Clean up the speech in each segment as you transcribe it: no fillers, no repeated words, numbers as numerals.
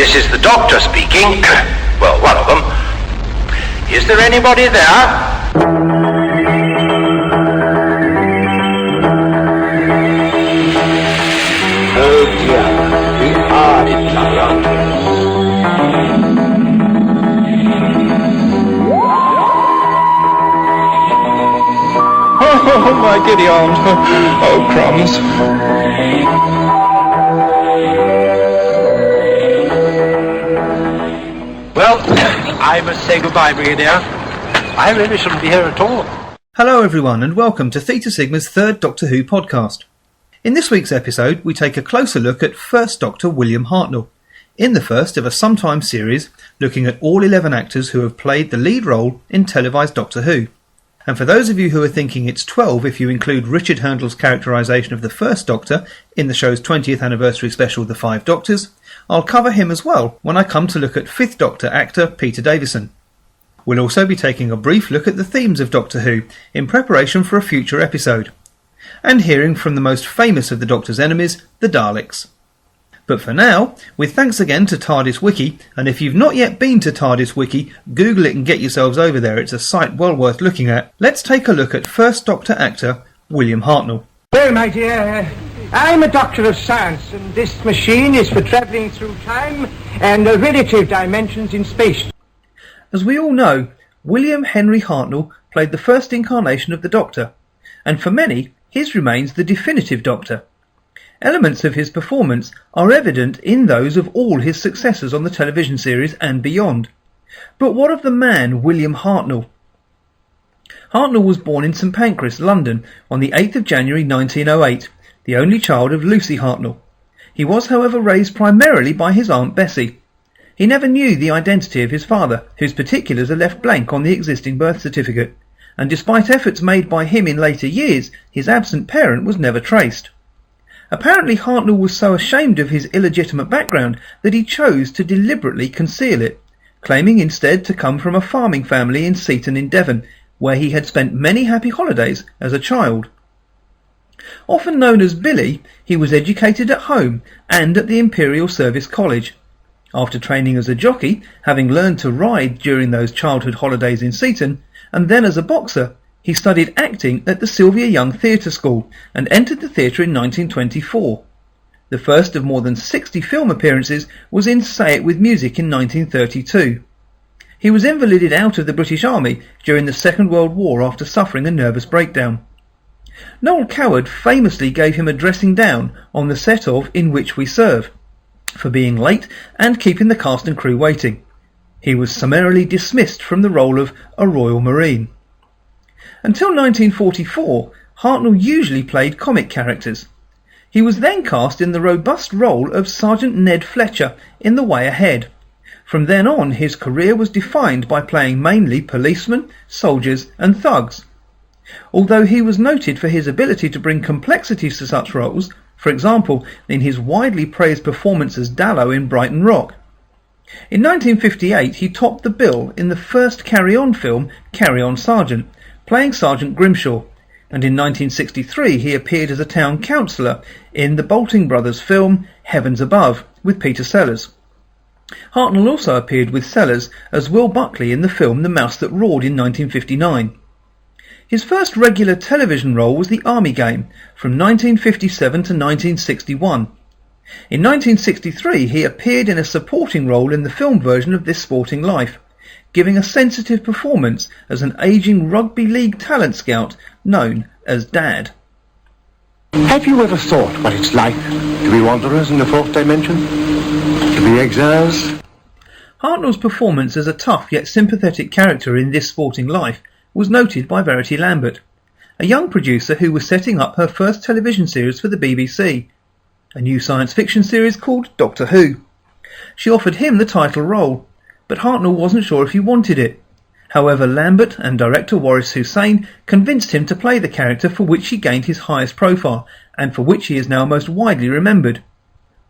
This is the doctor speaking. Well, one of them. Is there anybody there? Oh dear, we are in trouble. Oh, my giddy aunt. Oh, crumbs. Well, I must say goodbye, Brigadier. I really shouldn't be here at all. Hello everyone and welcome to Theta Sigma's third Doctor Who podcast. In this week's episode we take a closer look at First Doctor William Hartnell, in the first of a sometime series looking at all 11 actors who have played the lead role in televised Doctor Who. And for those of you who are thinking it's 12 if you include Richard Hurndall's characterisation of the First Doctor in the show's 20th anniversary special The Five Doctors, I'll cover him as well when I come to look at 5th Doctor actor Peter Davison. We'll also be taking a brief look at the themes of Doctor Who in preparation for a future episode, and hearing from the most famous of the Doctor's enemies, the Daleks. But for now, with thanks again to TARDIS Wiki, and if you've not yet been to TARDIS Wiki, Google it and get yourselves over there, it's a site well worth looking at, let's take a look at First Doctor actor William Hartnell. Well, my dear, I'm a doctor of science, and this machine is for travelling through time and relative dimensions in space. As we all know, William Henry Hartnell played the first incarnation of the Doctor, and for many, his remains the definitive Doctor. Elements of his performance are evident in those of all his successors on the television series and beyond. But what of the man William Hartnell? Hartnell was born in St Pancras, London, on the 8th of January 1908, the only child of Lucy Hartnell. He was, however, raised primarily by his Aunt Bessie. He never knew the identity of his father, whose particulars are left blank on the existing birth certificate, and despite efforts made by him in later years, his absent parent was never traced. Apparently Hartnell was so ashamed of his illegitimate background that he chose to deliberately conceal it, claiming instead to come from a farming family in Seaton in Devon, where he had spent many happy holidays as a child. Often known as Billy, he was educated at home and at the Imperial Service College. After training as a jockey, having learned to ride during those childhood holidays in Seaton, and then as a boxer, he studied acting at the Sylvia Young Theatre School and entered the theatre in 1924. The first of more than 60 film appearances was in Say It With Music in 1932. He was invalided out of the British Army during the Second World War after suffering a nervous breakdown. Noel Coward famously gave him a dressing down on the set of In Which We Serve, for being late and keeping the cast and crew waiting. He was summarily dismissed from the role of a Royal Marine. Until 1944, Hartnell usually played comic characters. He was then cast in the robust role of Sergeant Ned Fletcher in The Way Ahead. From then on, his career was defined by playing mainly policemen, soldiers and thugs. Although he was noted for his ability to bring complexities to such roles, for example in his widely praised performance as Dallow in Brighton Rock. In 1958 he topped the bill in the first Carry On film, Carry On Sergeant, playing Sergeant Grimshaw, and in 1963 he appeared as a town councillor in the Bolting Brothers film Heavens Above with Peter Sellers. Hartnell also appeared with Sellers as Will Buckley in the film The Mouse That Roared in 1959. His first regular television role was The Army Game from 1957 to 1961. In 1963 he appeared in a supporting role in the film version of This Sporting Life, giving a sensitive performance as an ageing rugby league talent scout known as Dad. Have you ever thought what it's like to be wanderers in the fourth dimension? To be exiles? Hartnell's performance as a tough yet sympathetic character in This Sporting Life was noted by Verity Lambert, a young producer who was setting up her first television series for the BBC, a new science fiction series called Doctor Who. She offered him the title role, but Hartnell wasn't sure if he wanted it. However, Lambert and director Waris Hussein convinced him to play the character for which he gained his highest profile, and for which he is now most widely remembered.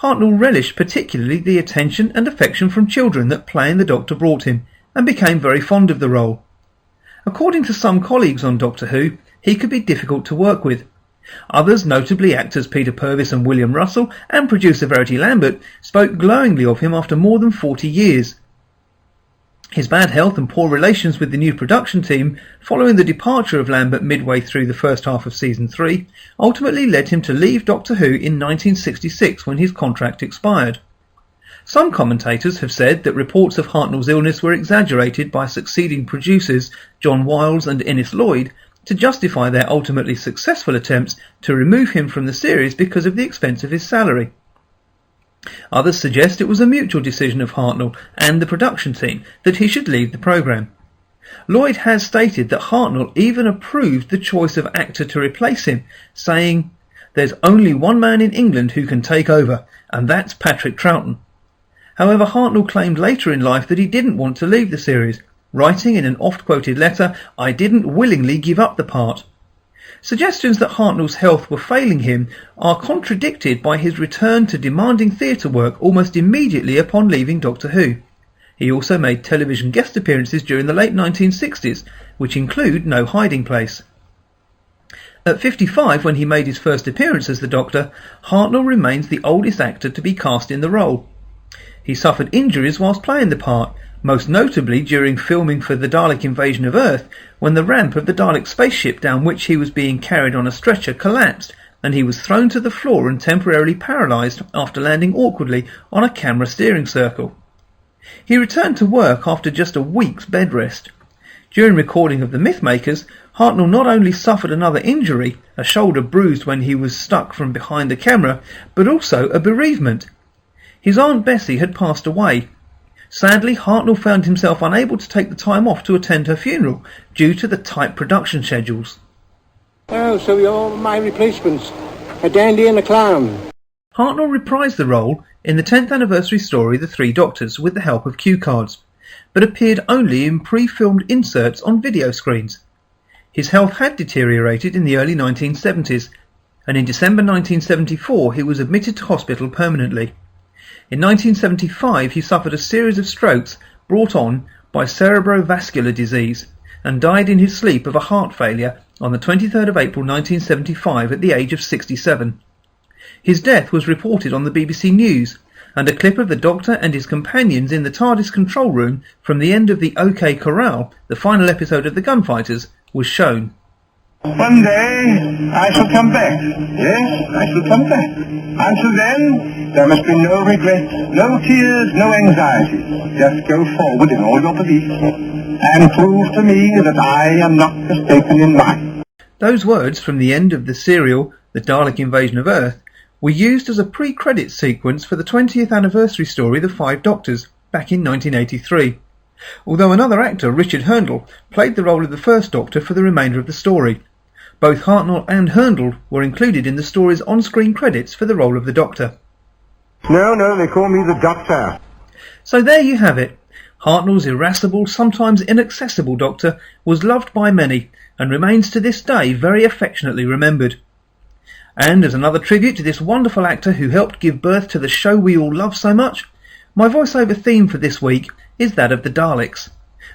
Hartnell relished particularly the attention and affection from children that playing the Doctor brought him, and became very fond of the role. According to some colleagues on Doctor Who, he could be difficult to work with. Others, notably actors Peter Purvis and William Russell and producer Verity Lambert, spoke glowingly of him after more than 40 years. His bad health and poor relations with the new production team, following the departure of Lambert midway through the first half of Season 3, ultimately led him to leave Doctor Who in 1966 when his contract expired. Some commentators have said that reports of Hartnell's illness were exaggerated by succeeding producers John Wiles and Innes Lloyd to justify their ultimately successful attempts to remove him from the series because of the expense of his salary. Others suggest it was a mutual decision of Hartnell and the production team that he should leave the programme. Lloyd has stated that Hartnell even approved the choice of actor to replace him, saying, "There's only one man in England who can take over, and that's Patrick Troughton." However, Hartnell claimed later in life that he didn't want to leave the series, writing in an oft-quoted letter, "I didn't willingly give up the part." Suggestions that Hartnell's health were failing him are contradicted by his return to demanding theatre work almost immediately upon leaving Doctor Who. He also made television guest appearances during the late 1960s, which include No Hiding Place. At 55, when he made his first appearance as the Doctor, Hartnell remains the oldest actor to be cast in the role. He suffered injuries whilst playing the part, most notably during filming for the Dalek Invasion of Earth, when the ramp of the Dalek spaceship down which he was being carried on a stretcher collapsed, and he was thrown to the floor and temporarily paralysed after landing awkwardly on a camera steering circle. He returned to work after just a week's bed rest. During recording of The Mythmakers, Hartnell not only suffered another injury, a shoulder bruised when he was stuck from behind the camera, but also a bereavement. His Aunt Bessie had passed away. Sadly, Hartnell found himself unable to take the time off to attend her funeral due to the tight production schedules. Oh, so you're my replacements, a dandy and a clown. Hartnell reprised the role in the 10th anniversary story The Three Doctors with the help of cue cards, but appeared only in pre-filmed inserts on video screens. His health had deteriorated in the early 1970s, and in December 1974 he was admitted to hospital permanently. In 1975 he suffered a series of strokes brought on by cerebrovascular disease and died in his sleep of a heart failure on the 23rd of April 1975 at the age of 67. His death was reported on the BBC News, and a clip of the Doctor and his companions in the TARDIS control room from the end of the OK Corral, the final episode of The Gunfighters, was shown. One day I shall come back. Yes, I shall come back. Until then, there must be no regret, no tears, no anxiety. Just go forward in all your beliefs and prove to me that I am not mistaken in mine. Those words from the end of the serial The Dalek Invasion of Earth were used as a pre-credits sequence for the 20th anniversary story The Five Doctors back in 1983, although another actor, Richard Hartnell, played the role of the first Doctor for the remainder of the story. Both Hartnell and Hartnell were included in the story's on-screen credits for the role of the Doctor. No, they call me the Doctor. So there you have it. Hartnell's irascible, sometimes inaccessible Doctor was loved by many and remains to this day very affectionately remembered. And as another tribute to this wonderful actor who helped give birth to the show we all love so much, my voiceover theme for this week is that of the Daleks.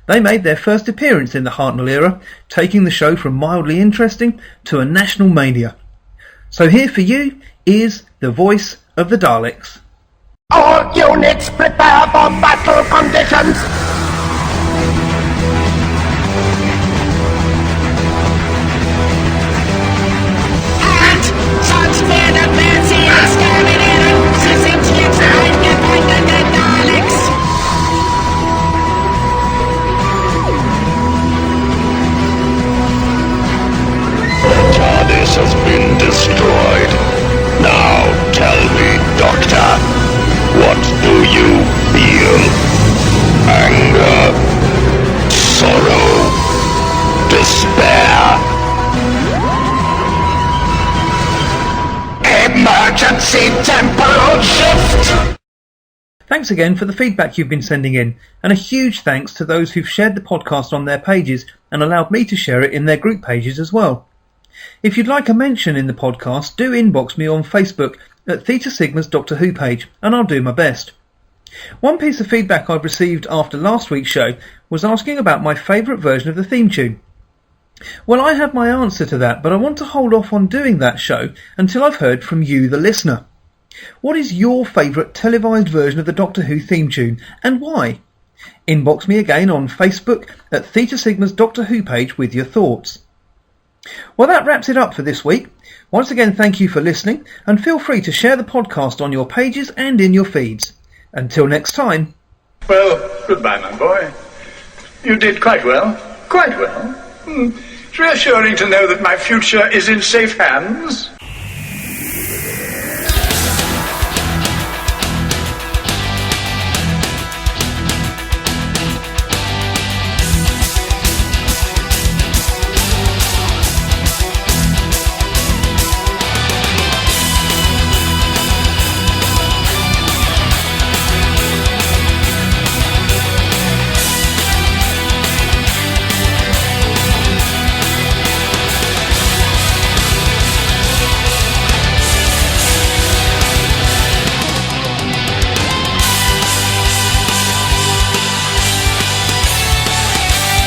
They made their first appearance in the Hartnell era, taking the show from mildly interesting to a national mania. So here for you is the voice of the Daleks. All units prepare for battle conditions! Has been destroyed. Now tell me, Doctor, what do you feel? Anger, sorrow, despair. Emergency temporal shift! Thanks again for the feedback you've been sending in, and a huge thanks to those who've shared the podcast on their pages and allowed me to share it in their group pages as well. If you'd like a mention in the podcast, do inbox me on Facebook at Theta Sigma's Doctor Who page, and I'll do my best. One piece of feedback I've received after last week's show was asking about my favourite version of the theme tune. Well, I have my answer to that, but I want to hold off on doing that show until I've heard from you, the listener. What is your favourite televised version of the Doctor Who theme tune, and why? Inbox me again on Facebook at Theta Sigma's Doctor Who page with your thoughts. Well, that wraps it up for this week. Once again, thank you for listening, and feel free to share the podcast on your pages and in your feeds. Until next time. Well, goodbye, my boy. You did quite well. Quite well. It's reassuring to know that my future is in safe hands.